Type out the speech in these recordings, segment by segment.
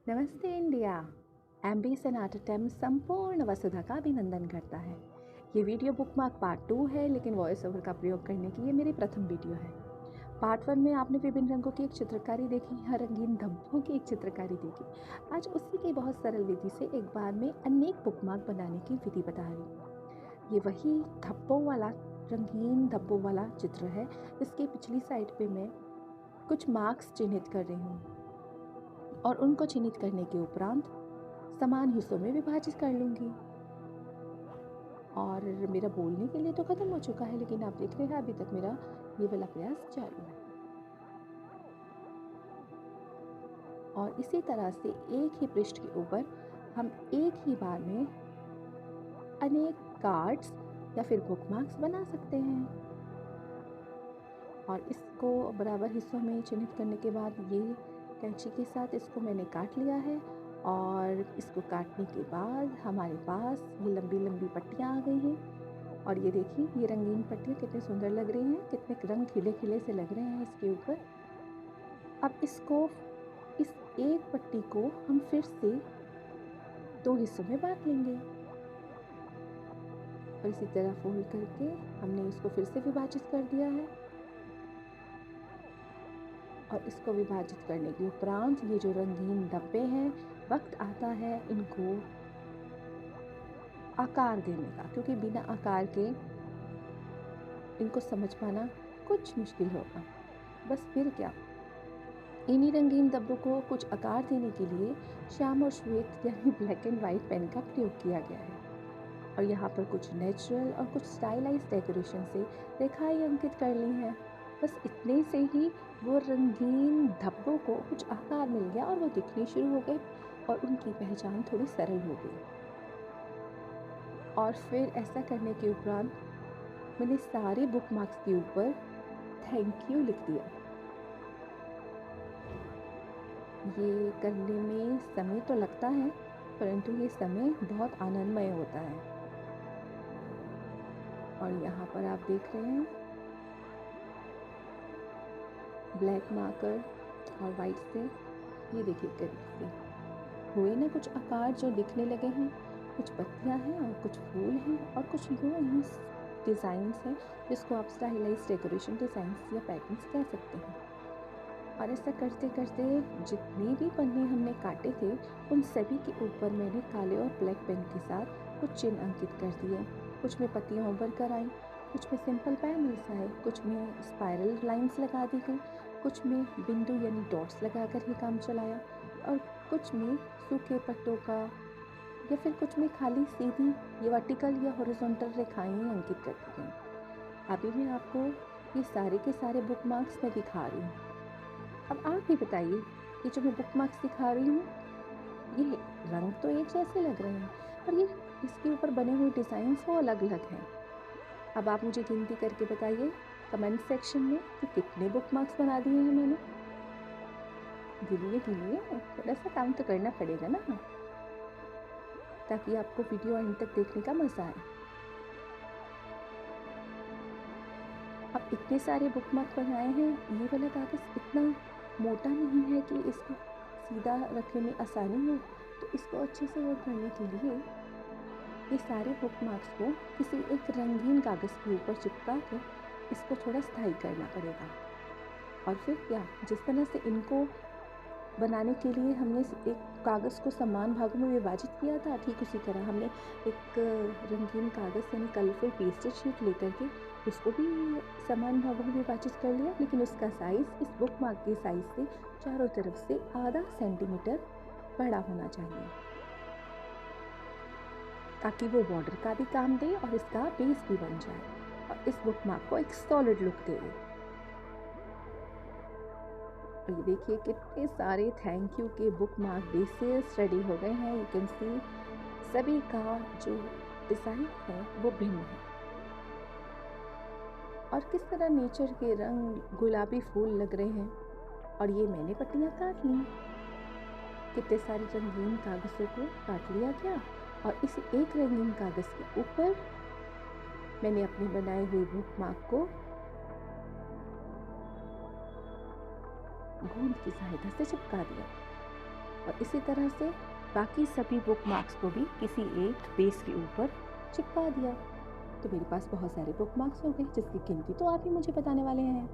नमस्ते India. Ambition art attempt संपूर्ण वसुधा का अभिनंदन करता है। ये वीडियो बुकमार्क पार्ट 2 है, लेकिन वॉइस ओवर का प्रयोग करने की ये मेरी प्रथम वीडियो है। पार्ट 1 में आपने विभिन्न रंगों की एक चित्रकारी देखी, हर रंगीन धब्बों की एक चित्रकारी देखी। आज उसी की बहुत सरल विधि से एक बार में अनेक बुकमार्क बनाने की विधि बता रही। ये वही धब्बों वाला रंगीन धब्बों वाला चित्र है, जिसके पिछली साइड पे मैं कुछ मार्क्स चिन्हित कर रही हूँ और उनको चिन्हित करने के उपरांत समान हिस्सों में विभाजित कर लूँगी। और मेरा बोलने के लिए तो ख़त्म हो चुका है, लेकिन आप देख रहे हैं अभी तक मेरा ये वाला प्रयास चालू है। और इसी तरह से एक ही पृष्ठ के ऊपर हम एक ही बार में अनेक कार्ड्स या फिर बुकमार्क्स बना सकते हैं। और इसको बराबर हिस्सों में चिन्हित करने के बाद ये कैंची के साथ इसको मैंने काट लिया है। और इसको काटने के बाद हमारे पास ये लंबी लंबी पट्टियाँ आ गई हैं। और ये देखिए, ये रंगीन पट्टियाँ कितने सुंदर लग रही हैं, कितने रंग खिले खिले से लग रहे हैं इसके ऊपर। अब इसको इस एक पट्टी को हम फिर से दो हिस्सों में बांट लेंगे और इसी तरह फोल्ड करके हमने इसको फिर से विभाजित कर दिया है। और इसको विभाजित करने के उपरांत ये जो रंगीन डब्बे हैं, वक्त आता है इनको आकार देने का, क्योंकि बिना आकार के इनको समझ पाना कुछ मुश्किल होगा। बस फिर क्या, इन्हीं रंगीन डब्बों को कुछ आकार देने के लिए श्याम और श्वेत यानी ब्लैक एंड वाइट पेन का प्रयोग किया गया है। और यहाँ पर कुछ नेचुरल और कुछ स्टाइलाइज्ड डेकोरेशन से रेखाएं अंकित कर ली हैं। बस इतने से ही वो रंगीन धब्बों को कुछ आकार मिल गया और वो दिखने शुरू हो गए और उनकी पहचान थोड़ी सरल हो गई। और फिर ऐसा करने के उपरांत मैंने सारे बुकमार्क्स के ऊपर थैंक यू लिख दिया। ये करने में समय तो लगता है, परंतु ये समय बहुत आनंदमय होता है। और यहाँ पर आप देख रहे हैं ब्लैक मार्कर और वाइट से, ये देखिए करीब से हुए ना कुछ आकार जो दिखने लगे हैं। कुछ पत्तियाँ हैं और कुछ फूल हैं और कुछ यूँ ही डिज़ाइंस हैं, जिसको आप स्टाइलाइज्ड डेकोरेशन डिज़ाइंस या पैटर्न्स कह सकते हैं। और ऐसा करते करते जितने भी पन्ने हमने काटे थे, उन सभी के ऊपर मैंने काले और ब्लैक पेन के साथ कुछ चिन्ह अंकित कर दिए। कुछ में पत्तियाँ उभर कर आईं, कुछ में सिंपल पैनल्स आए, कुछ में स्पाइरल लाइंस लगा दी गई, कुछ में बिंदु यानी डॉट्स लगाकर ही काम चलाया, और कुछ में सूखे पत्तों का या फिर कुछ में खाली सीधी या वर्टिकल या हॉरिजॉन्टल रेखाएं अंकित कर दी गई। अभी मैं आपको ये सारे के सारे बुकमार्क्स में दिखा रही हूँ। अब आप ही बताइए, ये जो मैं बुकमार्क्स दिखा रही हूँ, ये रंग तो एक जैसे लग रहे हैं, पर ये इसके ऊपर बने हुए डिज़ाइंस वो अलग अलग हैं। अब आप मुझे गिनती करके बताइए कमेंट सेक्शन में कि कितने बुकमार्क्स बना दिए हैं मैंने। गिनिए गिनिए, थोड़ा सा काम तो करना पड़ेगा ना, ताकि आपको वीडियो अंत तक देखने का मज़ा आए। अब इतने सारे बुकमार्क बनाए हैं, ये वाला कागज़ इतना मोटा नहीं है कि इसको सीधा रखने में आसानी हो, तो इसको अच्छे से वर्क करने के लिए ये सारे बुकमार्क्स को किसी एक रंगीन कागज़ के ऊपर चिपका के इसको थोड़ा स्थायी करना पड़ेगा। और फिर क्या, जिस तरह से इनको बनाने के लिए हमने एक कागज़ को समान भागों में विभाजित किया था, ठीक उसी तरह हमने एक रंगीन कागज़ यानी कलरफुल पेस्टेड शीट लेकर के उसको भी समान भागों में विभाजित कर लिया, लेकिन उसका साइज़ इस बुकमार्क के साइज़ से चारों तरफ से आधा सेंटीमीटर बड़ा होना चाहिए, ताकि वो बॉर्डर का भी काम दे और इसका बेस भी बन जाए और इस बुकमार्क को एक सॉलिड लुक दे। और ये देखिए कितने सारे थैंक यू के बुकमार्क बेसेस रेडी हो गए हैं। यू कैन सी सभी का जो डिज़ाइन है वो भिन्न है और किस तरह नेचर के रंग गुलाबी फूल लग रहे हैं। और ये मैंने पट्टियाँ काट ली, कितने सारे रंगीन कागज़ों को काट लिया गया और इस एक रंगीन कागज़ के ऊपर मैंने अपने बनाए हुए बुकमार्क को गोंद की सहायता से चिपका दिया। और इसी तरह से बाकी सभी बुक मार्क्स को भी किसी एक पेज के ऊपर चिपका दिया। तो मेरे पास बहुत सारे बुक मार्क्स हो गए, जिसकी गिनती तो आप ही मुझे बताने वाले हैं।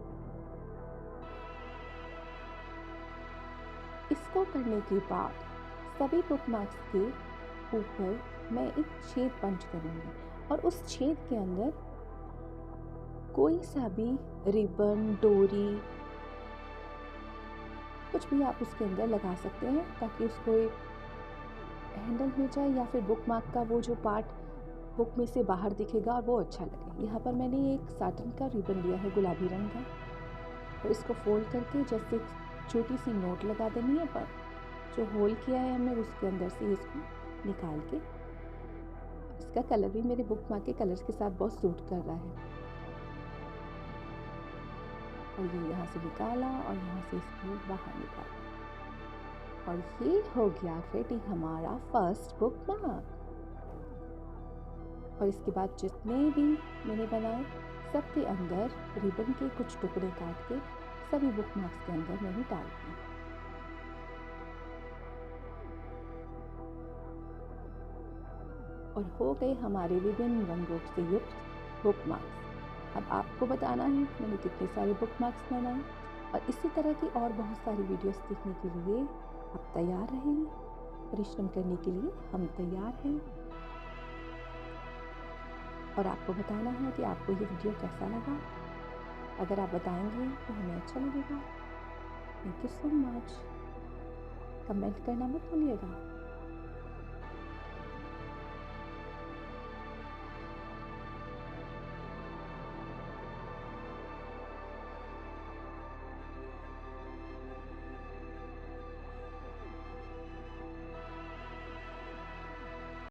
इसको करने के बाद सभी बुक मार्क्स के ऊपर मैं एक छेद पंच करूँगी और उस छेद के अंदर कोई सा भी रिबन, डोरी, कुछ भी आप उसके अंदर लगा सकते हैं ताकि उसको एक हैंडल हो जाए या फिर बुक मार्क का वो जो पार्ट बुक में से बाहर दिखेगा और वो अच्छा लगे। यहाँ पर मैंने एक साटन का रिबन लिया है गुलाबी रंग का और इसको फोल्ड करके जैसे एक छोटी सी नोट लगा देनी है, पर जो होल किया है हमने उसके अंदर से इसको निकाल के, इसका कलर भी मेरे बुक मार्क के कलर्स के साथ बहुत सूट कर रहा है। और ये यहाँ से निकाला और यहाँ से इसको बाहर निकाला और ये हो गया रेडी हमारा फर्स्ट बुक मार्क। और इसके बाद जितने भी मैंने बनाए सबके अंदर रिबन के कुछ टुकड़े काट के सभी बुक मार्क्स के अंदर मैंने डाल दिए। और हो गए हमारे विभिन्न रंगों से युक्त बुक मार्क्स। अब आपको बताना है मैंने कितने सारे बुक मार्क्स बनाए और इसी तरह की और बहुत सारी वीडियोस देखने के लिए आप तैयार रहें। परिश्रम करने के लिए हम तैयार हैं और आपको बताना है कि आपको ये वीडियो कैसा लगा। अगर आप बताएंगे तो हमें अच्छा लगेगा। Thank you so much. Comment करना मत भूलिएगा।